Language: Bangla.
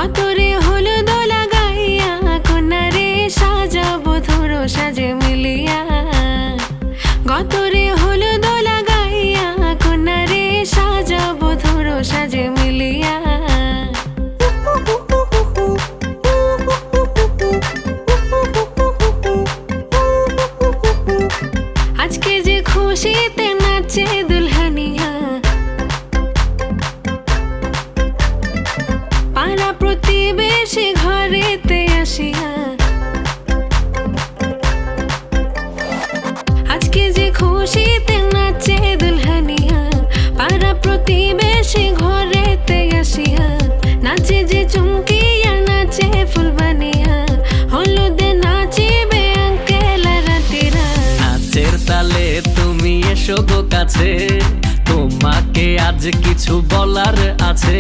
গতরে হলুদ লাগাইয়া কন্যারে সাজাবো ধরো সাজে মিলিয়া। গতরে হলুদ লাগাইয়া কন্যারে সাজাবো ধরো সাজে মিলিয়া। আজকে যে খুশিতে নাচে দুলহানিয়া, পাড়া প্রতিবেশী ঘরেতে আসিয়া। আজকে যে খুশিতে নাচে দুলহানিয়া, পাড়া প্রতিবেশী ঘরেতে আসিয়া। নাচে যে চুমকিয়া নাচে ফুলবানিয়া, হলুদে নাচিবে আঙ্কেল রাতিরা। নাচের তালে তুমি এসো গো কাছে, তোমাকে আজ কিছু বলার আছে।